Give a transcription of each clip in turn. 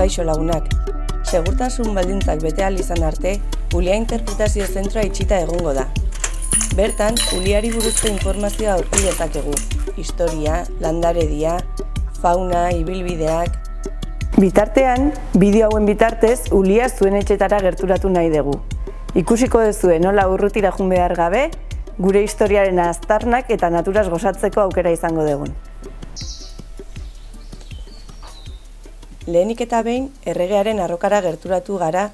Kaixo lagunak, segurtasun baldintzak bete ahal izan arte, Ulia Interpretazio Zentroa itxita egongo da. Bertan, uliari buruzko informazioa aurki dezakegu. Historia, landaredia, fauna, ibilbideak. Bitartean, bideo hauen bitartez, ulia zuen etxetara gerturatu nahi dugu. Ikusiko duzue nola urrutira joan behar gabe, gure historiaren aztarnak eta naturaz gozatzeko aukera izango dugun. Lehenik eta behin, erregearen arrokara gerturatu gara,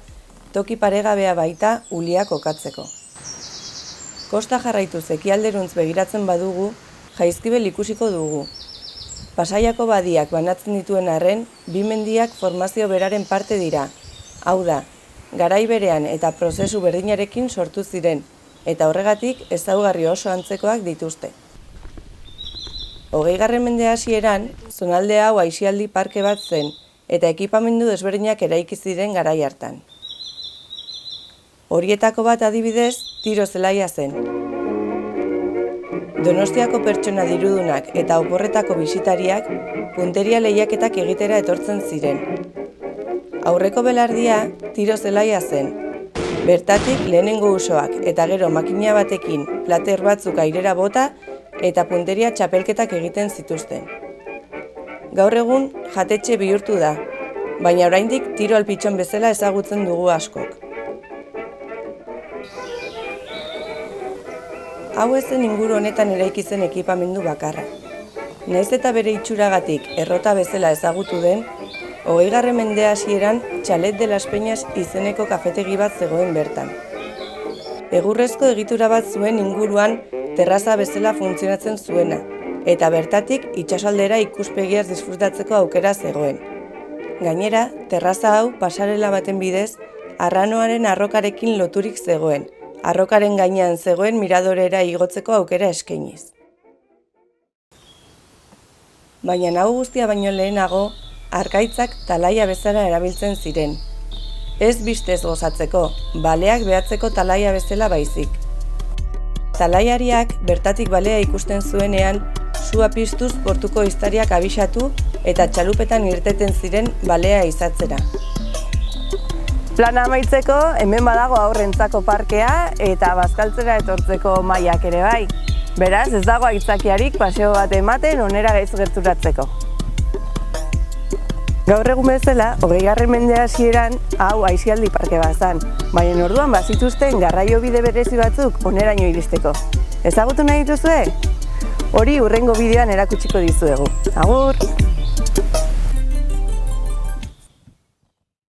toki paregabea baita ulia kokatzeko. Kosta jarraituz ekialderuntz begiratzen badugu, Jaizkibel ikusiko dugu. Pasaiako badiak banatzen dituen arren, bi mendiak formazio beraren parte dira. Hau da, garai berean eta prozesu berdinarekin sortu ziren, eta horregatik ezaugarri oso antzekoak dituzte. 20. mende hasieran, zonalde hau aisialdi parke bat zen, eta ekipamendu desberdinak eraiki ziren garai hartan. Horietako bat adibidez, tiro zelaia zen. Donostiako pertsona dirudunak eta oporretako bisitariak punteria lehiaketak egitera etortzen ziren. Aurreko belardia tiro zelaia zen. Bertatik lehenengo usoak eta gero makina batekin plater batzuk airera bota eta punteria txapelketak egiten zituzten. Gaur egun jatetxe bihurtu da, baina oraindik tiro alpitxon bezala ezagutzen dugu askok. Hau ez zen inguru honetan eraiki zen ekipamendu bakarra. Nahiz eta bere itxuragatik errota bezala ezagutu den, 20. mende hasieran Chalet de las Peñas izeneko kafetegi bat zegoen bertan. Egurrezko egitura bat zuen inguruan terraza bezala funtzionatzen zuena, eta bertatik itsasaldera ikuspegiaz disfrutatzeko aukera zegoen. Gainera, terraza hau pasarela baten bidez, arranoaren arrokarekin loturik zegoen, arrokaren gainean zegoen miradorera igotzeko aukera eskainiz. Baina hau guztia baino lehenago, arkaitzak talaia bezala erabiltzen ziren. Ez bistez gozatzeko, baleak behatzeko talaia bezala baizik. Talaiariak bertatik balea ikusten zuenean, sua piztuz portuko ehiztariak abisatu eta txalupetan irteten ziren balea izatzera. Plana amaitzeko, hemen badago haurrentzako parkea eta bazkaltzera etortzeko mahaiak ere bai. Beraz, ez dago aitzakiarik paseo bat ematen onera gaitz gerturatzeko. Gaur egun bezala, 20. mende hasieran hau aisialdi parke bat zen, baina orduan bazituzten garraio bide berezi batzuk oneraino iristeko. Ezagutu nahi dituzue? Hori hurrengo bideoan erakutsiko dizuegu. Agur!